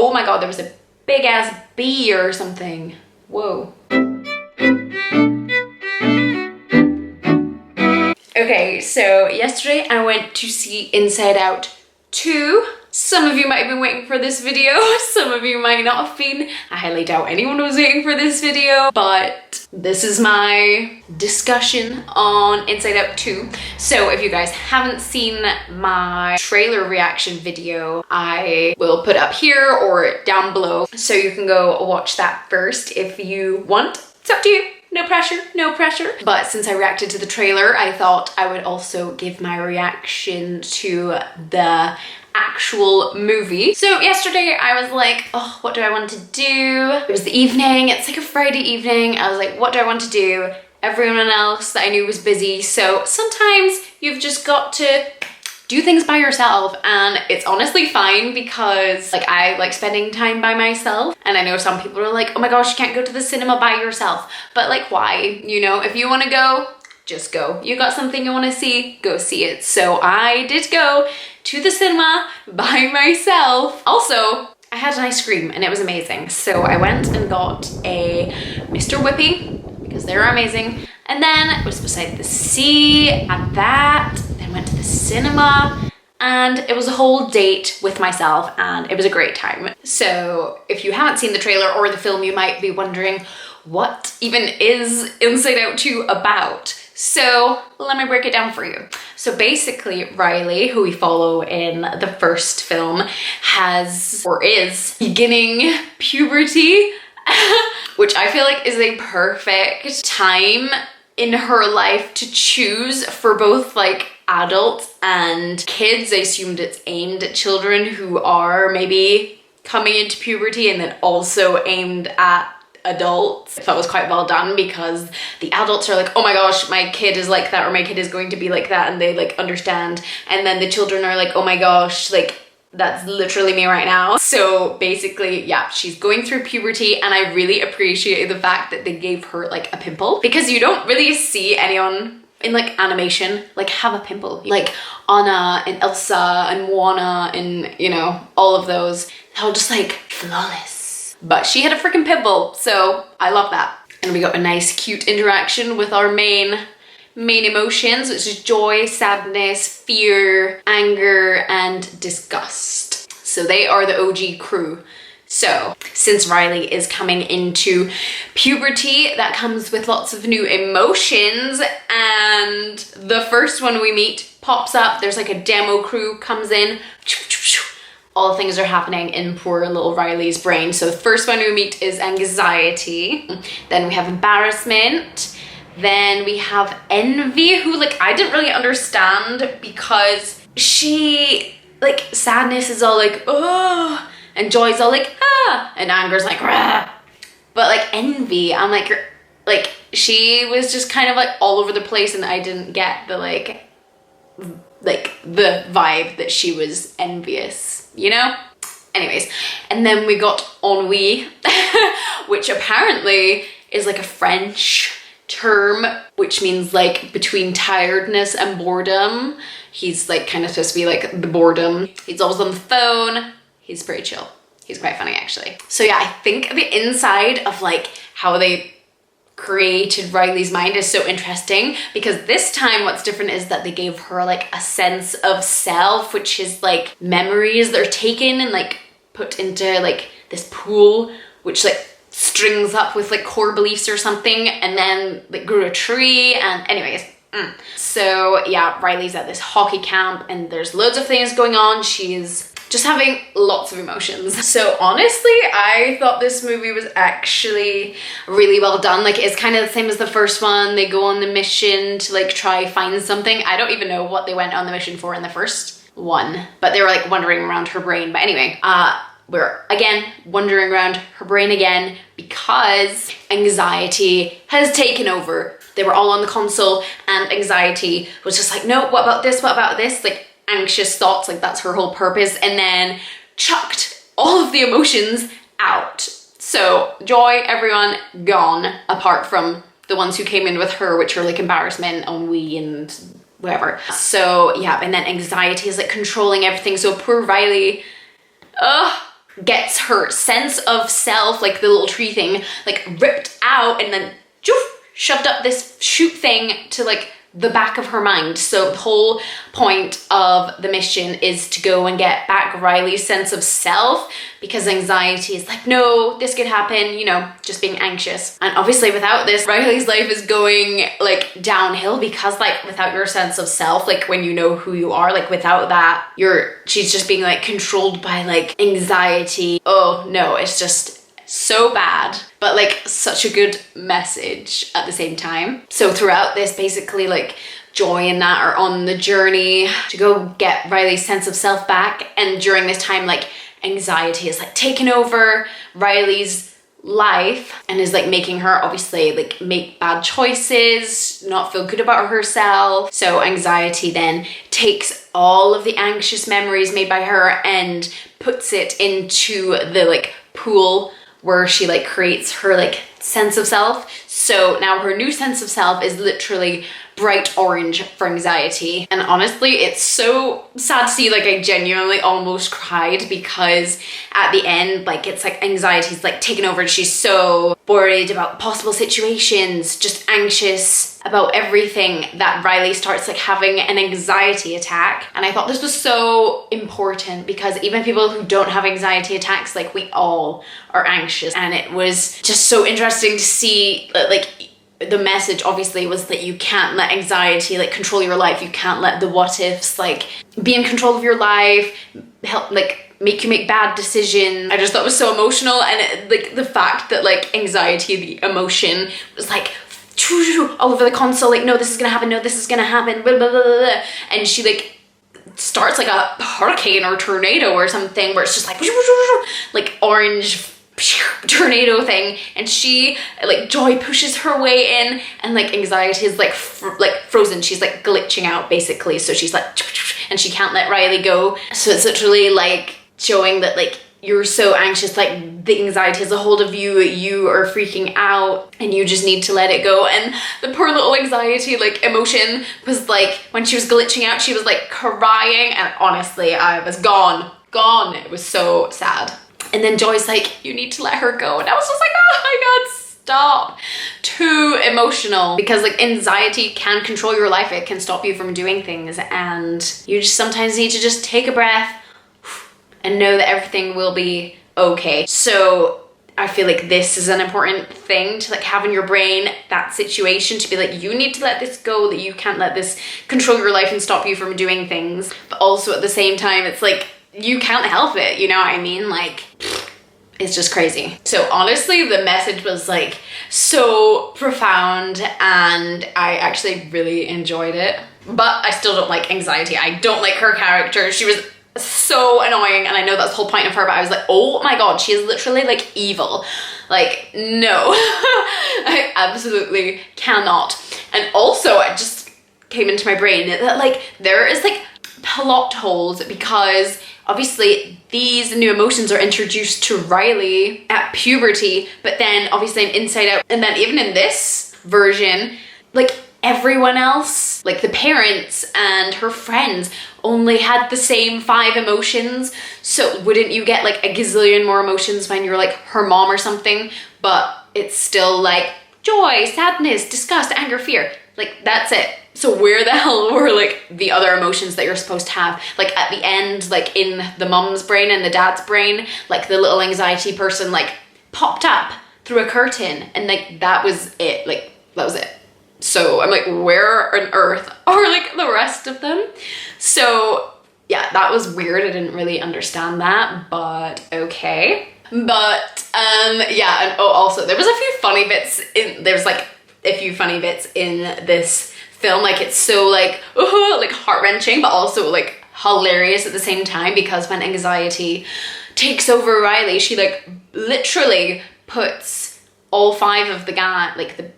oh my God, there was a big ass bee or something. Whoa. Okay, so yesterday I went to see Inside Out 2. Some of you might have been waiting for this video, some of you might not have been. I highly doubt anyone was waiting for this video, but this is my discussion on Inside Out 2. So if you guys haven't seen my trailer reaction video, I will put up here or down below, so you can go watch that first if you want. It's up to you. No pressure, no pressure. But since I reacted to the trailer, I thought I would also give my reaction to the actual movie. So yesterday I was like, oh, what do I want to do? It was the evening, it's like a Friday evening. I was like, what do I want to do? Everyone else that I knew was busy. So sometimes you've just got to do things by yourself, and it's honestly fine because like I like spending time by myself, and I know some people are like, oh my gosh, you can't go to the cinema by yourself, but like why? You know, if you want to go, just go. You got something you want to see, go see it. So I did go to the cinema by myself. Also, I had an ice cream and it was amazing. So I went and got a Mr. Whippy because they're amazing. And then was beside the sea at that, then went to the cinema, and it was a whole date with myself and it was a great time. So if you haven't seen the trailer or the film, you might be wondering, what even is Inside Out 2 about? So let me break it down for you. So basically Riley, who we follow in the first film, has or is beginning puberty, which I feel like is a perfect time in her life to choose for both like adults and kids. I assumed it's aimed at children who are maybe coming into puberty, and then also aimed at adults. I thought it was quite well done because the adults are like, oh my gosh, my kid is like that, or my kid is going to be like that, and they like understand. And then the children are like, oh my gosh, like that's literally me right now. So basically, yeah, she's going through puberty, and I really appreciate the fact that they gave her like a pimple, because you don't really see anyone in like animation like have a pimple. Like Anna and Elsa and Moana and, you know, all of those, they're all just like flawless. But she had a freaking pimple, so I love that. And we got a nice cute interaction with our main emotions, which is joy, sadness, fear, anger, and disgust. So they are the OG crew. So since Riley is coming into puberty, that comes with lots of new emotions, and the first one we meet pops up. There's like a demo crew comes in. All things are happening in poor little Riley's brain. So the first one we meet is anxiety. Then we have embarrassment. Then we have envy, who like I didn't really understand, because she like, sadness is all like, oh, and joy's all like, ah, and anger's like, rah. But like envy, I'm like she was just kind of like all over the place, and I didn't get the like the vibe that she was envious, you know? Anyways, and then we got ennui, which apparently is like a French term, which means like between tiredness and boredom. He's like kind of supposed to be like the boredom. He's always on the phone. He's pretty chill. He's quite funny actually. So yeah, I think the inside of like how they created Riley's mind is so interesting, because this time what's different is that they gave her like a sense of self, which is like memories that are taken and like put into like this pool, which like strings up with like core beliefs or something, and then like grew a tree. And anyways, so yeah, Riley's at this hockey camp and there's loads of things going on. She's just having lots of emotions. So honestly, I thought this movie was actually really well done. Like it's kind of the same as the first one. They go on the mission to like try find something. I don't even know what they went on the mission for in the first one, but they were like wandering around her brain. But anyway, we're again wandering around her brain again because anxiety has taken over. They were all on the console and anxiety was just like, no, what about this? What about this? Like anxious thoughts, like that's her whole purpose, and then chucked all of the emotions out. So joy, everyone gone, apart from the ones who came in with her, which are like embarrassment, ennui, and whatever. So yeah, and then anxiety is like controlling everything. So poor Riley, gets her sense of self, like the little tree thing, like ripped out and then shoved up this chute thing to like the back of her mind. So the whole point of the mission is to go and get back Riley's sense of self, because anxiety is like, no, this could happen, you know, just being anxious. And obviously without this, Riley's life is going like downhill, because like without your sense of self, like when you know who you are, like without that, she's just being like controlled by like anxiety. Oh no, it's just so bad, but like such a good message at the same time. So throughout this, basically like Joy and Nat are on the journey to go get Riley's sense of self back, and during this time like anxiety is like taking over Riley's life and is like making her obviously like make bad choices, not feel good about herself. So anxiety then takes all of the anxious memories made by her and puts it into the like pool where she like creates her like sense of self. So now her new sense of self is literally bright orange for anxiety. And honestly, it's so sad to see, like I genuinely almost cried, because at the end, like it's like anxiety's like taken over and she's so worried about possible situations, just anxious about everything, that Riley starts like having an anxiety attack. And I thought this was so important, because even people who don't have anxiety attacks, like we all are anxious. And it was just so interesting to see like the message obviously was that you can't let anxiety like control your life. You can't let the what ifs like be in control of your life, help like make you make bad decisions. I just thought it was so emotional. And like the fact that like anxiety, the emotion, was like all over the console, like no, this is gonna happen, no, this is gonna happen, blah, blah, blah, blah. And she like starts like a hurricane or tornado or something, where it's just like orange tornado thing, and she like Joy pushes her way in, and like anxiety is like frozen. She's like glitching out basically, so she's like, and she can't let Riley go. So it's literally like showing that like you're so anxious, like the anxiety has a hold of you, you are freaking out and you just need to let it go. And the poor little anxiety like emotion was like, when she was glitching out, she was like crying, and honestly I was gone. It was so sad. And then Joy's like, you need to let her go. And I was just like, oh my God, stop. Too emotional, because like anxiety can control your life. It can stop you from doing things, and you just sometimes need to just take a breath and know that everything will be okay. So I feel like this is an important thing to like have in your brain, that situation, to be like, you need to let this go, that you can't let this control your life and stop you from doing things. But also at the same time, it's like, you can't help it, you know what I mean? Like, it's just crazy. So honestly, the message was like so profound, and I actually really enjoyed it. But I still don't like anxiety. I don't like her character. She was so annoying, and I know that's the whole point of her, but I was like, oh my God, she is literally like evil. Like, no. I absolutely cannot. And also, it just came into my brain that like there is like plot holes, because obviously these new emotions are introduced to Riley at puberty, but then obviously in Inside Out, and then even in this version, like everyone else, like the parents and her friends, only had the same 5 emotions. So wouldn't you get like a gazillion more emotions when you're like her mom or something? But it's still like joy, sadness, disgust, anger, fear. Like that's it. So where the hell were like the other emotions that you're supposed to have? Like at the end, like in the mom's brain and the dad's brain, like the little anxiety person like popped up through a curtain, and like that was it. Like that was it. So I'm like, where on earth are like the rest of them? So yeah, that was weird. I didn't really understand that, but okay. But yeah, and oh, also there was a few funny bits in, there's like a few funny bits in this film. Like it's so like, like heart-wrenching, but also like hilarious at the same time, because when anxiety takes over Riley, she like literally puts all 5 of the like the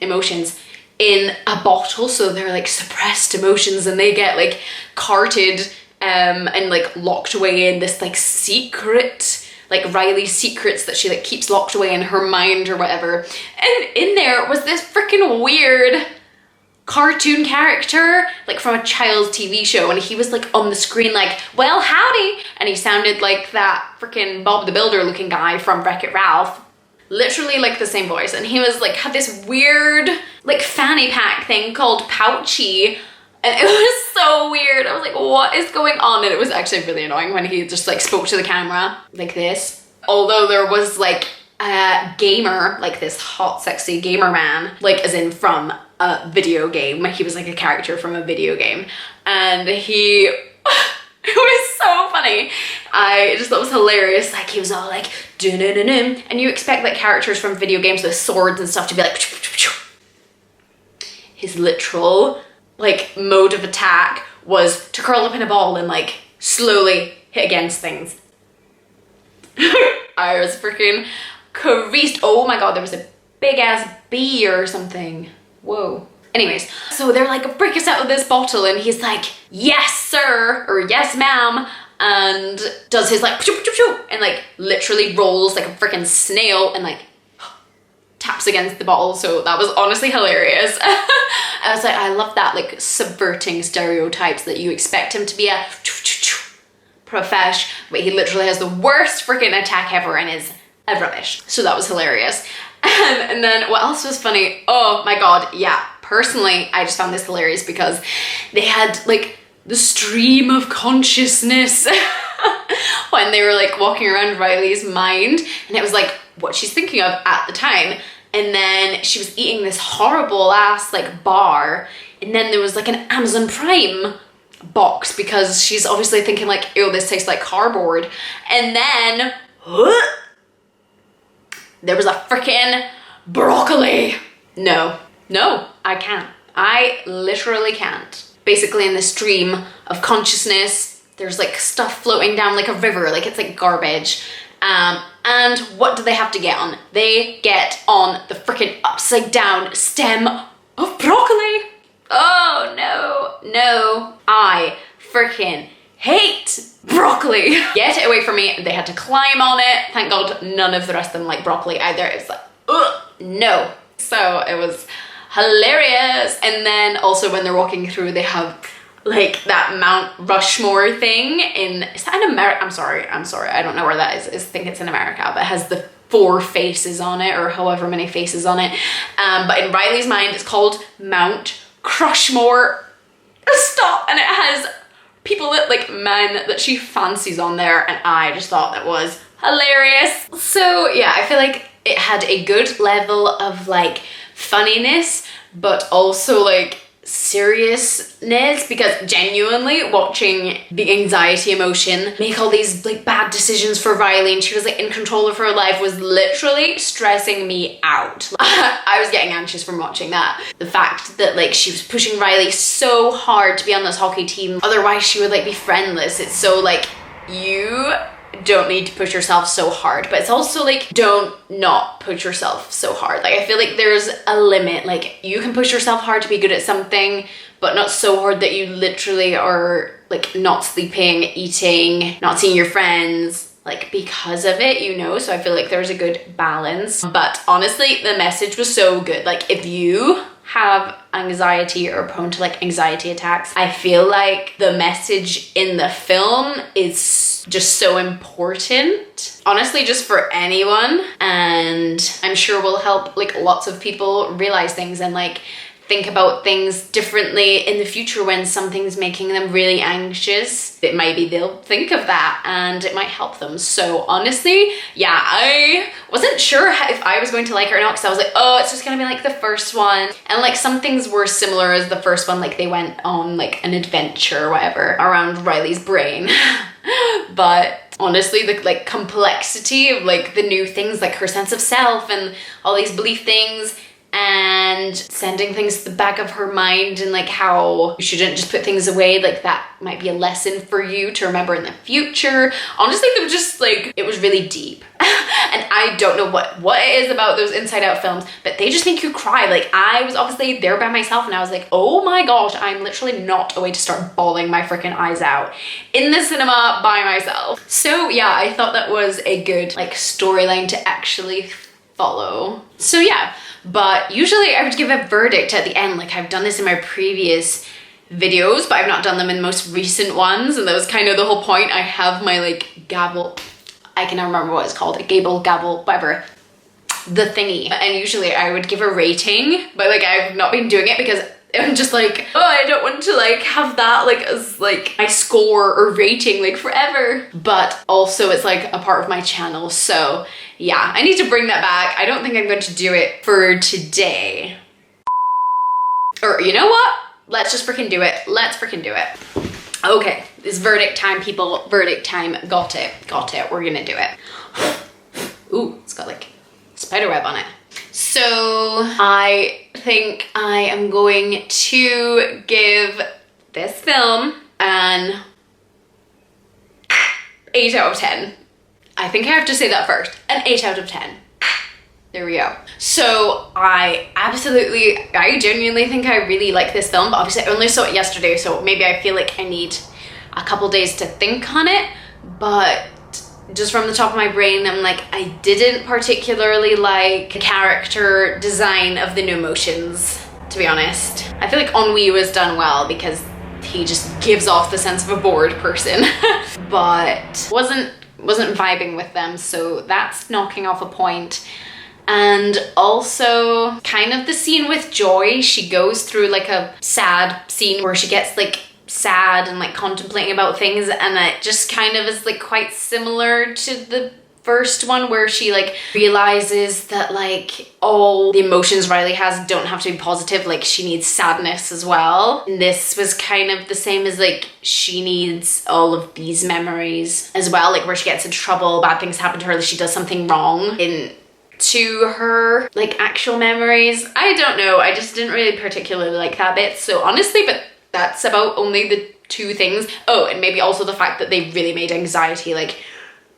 emotions in a bottle, so they're like suppressed emotions, and they get like carted and like locked away in this like secret, like Riley's secrets that she like keeps locked away in her mind or whatever. And in there was this freaking weird cartoon character, like from a child's TV show, and he was like on the screen like, well, howdy, and he sounded like that freaking Bob the Builder looking guy from Wreck-It Ralph. Literally like the same voice, and he was like, had this weird like fanny pack thing called Pouchy, and it was so weird. I was like, what is going on? And it was actually really annoying when he just like spoke to the camera like this. Although there was like a gamer, like this hot sexy gamer man, like as in from a video game. He was like a character from a video game, and he it was so funny. I just thought it was hilarious. Like he was all like dun-dun-dun-dun. And you expect like characters from video games with swords and stuff to be like his literal like mode of attack was to curl up in a ball and like slowly hit against things. I was freaking creased. Oh my god, there was a big ass bee or something. Whoa. Anyways, so they're like, break us out of this bottle, and he's like, yes sir, or yes ma'am, and does his like and like literally rolls like a freaking snail and like taps against the bottle. So that was honestly hilarious. I was like, I love that, like subverting stereotypes that you expect him to be a profesh, but he literally has the worst freaking attack ever and is a rubbish. So that was hilarious. And then what else was funny? Oh my god, yeah. Personally, I just found this hilarious because they had like the stream of consciousness when they were like walking around Riley's mind, and it was like what she's thinking of at the time. And then she was eating this horrible ass like bar, and then there was like an Amazon Prime box because she's obviously thinking like, ew, this tastes like cardboard. And then there was a freaking broccoli. No, I can't. I literally can't. Basically in the stream of consciousness, there's like stuff floating down like a river, like it's like garbage. And what do they have to get on? They get on the freaking upside down stem of broccoli. Oh no, I freaking hate broccoli. Get it away from me. They had to climb on it. Thank God none of the rest of them like broccoli either. It was like, ugh, no. So it was hilarious. And then also when they're walking through, they have like that Mount Rushmore thing in, is that in America? I'm sorry, I don't know where that is. I think it's in America, but it has the 4 faces on it, or however many faces on it. But in Riley's mind, it's called Mount Crushmore. Stop. And it has people that like men that she fancies on there, and I just thought that was hilarious. So yeah, I feel like it had a good level of like funniness, but also like seriousness, because genuinely watching the anxiety emotion make all these like bad decisions for Riley, and she was like in control of her life, was literally stressing me out. I was getting anxious from watching that. The fact that like she was pushing Riley so hard to be on this hockey team, otherwise she would like be friendless. It's so like, you don't need to push yourself so hard, but it's also like, don't not push yourself so hard. Like I feel like there's a limit. Like you can push yourself hard to be good at something, but not so hard that you literally are like not sleeping, eating, not seeing your friends like because of it, you know? So I feel like there's a good balance. But honestly, the message was so good. Like if you have anxiety or prone to like anxiety attacks, I feel like the message in the film is just so important, honestly, just for anyone, and I'm sure will help like lots of people realize things and like think about things differently in the future when something's making them really anxious. It might be they'll think of that and it might help them. So honestly, yeah, I wasn't sure if I was going to like it or not, because I was like, oh, it's just gonna be like the first one. And like some things were similar as the first one, like they went on like an adventure or whatever around Riley's brain. But honestly, the like complexity of like the new things, like her sense of self and all these belief things, and sending things to the back of her mind, and like how you shouldn't just put things away, like that might be a lesson for you to remember in the future. Honestly, they were just like, it was really deep. And I don't know what it is about those Inside Out films, but they just make you cry. Like I was obviously there by myself and I was like, oh my gosh, I'm literally not away to start bawling my freaking eyes out in the cinema by myself. So yeah, I thought that was a good like storyline to actually follow. So yeah, but usually I would give a verdict at the end. Like I've done this in my previous videos, but I've not done them in the most recent ones, and that was kind of the whole point. I have my like gavel, I can never remember what it's called, a gable, gavel, whatever, the thingy, and usually I would give a rating, but like I've not been doing it because I'm just like, oh, I don't want to like have that like as like my score or rating like forever, but also it's like a part of my channel, so yeah, I need to bring that back. I don't think I'm going to do it for today, or you know what, let's just freaking do it. Let's freaking do it. Okay, it's verdict time, people. Verdict time. Got it, we're gonna do it. Ooh, it's got like spider web on it. So I think I am going to give this film an 8 out of 10. I think I have to say that first. An 8 out of 10. There we go. So I genuinely think I really like this film, but obviously I only saw it yesterday, so maybe I feel like I need a couple days to think on it, but just from the top of my brain, I'm like, I didn't particularly like the character design of the No Motions, to be honest. I feel like Ennui was done well because he just gives off the sense of a bored person, but wasn't vibing with them, so that's knocking off a point. And also kind of the scene with Joy, she goes through like a sad scene where she gets like sad and like contemplating about things, and it just kind of is like quite similar to the first one where she like realizes that like all the emotions Riley has don't have to be positive, like she needs sadness as well. And this was kind of the same, as like she needs all of these memories as well, like where she gets in trouble, bad things happen to her, like she does something wrong in to her like actual memories. I don't know, I just didn't really particularly like that bit, so honestly, but that's about only the two things. Oh, and maybe also the fact that they really made anxiety like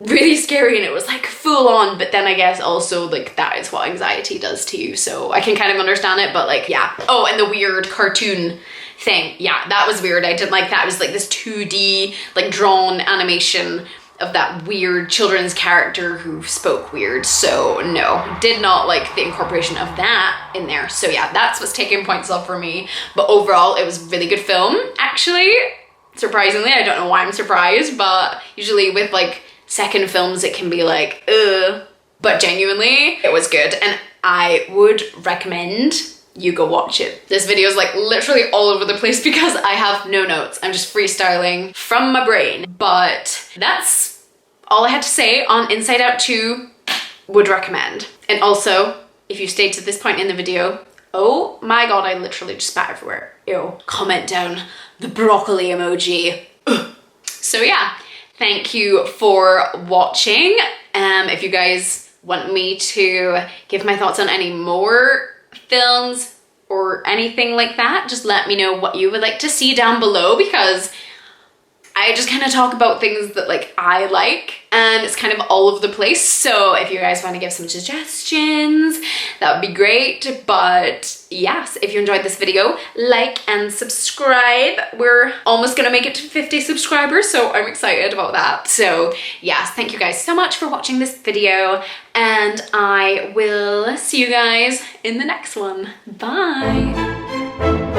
really scary, and it was like full on, but then I guess also like that is what anxiety does to you, so I can kind of understand it, but like yeah. Oh, and the weird cartoon thing, yeah, that was weird. I didn't like that. It was like this 2D like drawn animation of that weird children's character who spoke weird, so no, did not like the incorporation of that in there. So yeah, that's what's taking points off for me, but overall it was a really good film, actually, surprisingly. I don't know why I'm surprised, but usually with like second films it can be like ugh, but genuinely it was good, and I would recommend you go watch it. This video is like literally all over the place because I have no notes. I'm just freestyling from my brain, but that's all I had to say on Inside Out 2. Would recommend. And also, if you stayed to this point in the video, oh my god, I literally just spat everywhere. Ew. Comment down the broccoli emoji. Ugh. So yeah, thank you for watching. If you guys want me to give my thoughts on any more films or anything like that, just let me know what you would like to see down below, because I just kind of talk about things that like I like, and it's kind of all over the place. So if you guys want to give some suggestions, that would be great. But yes, if you enjoyed this video, like and subscribe. We're almost gonna make it to 50 subscribers, so I'm excited about that. So yes, thank you guys so much for watching this video, and I will see you guys in the next one. Bye.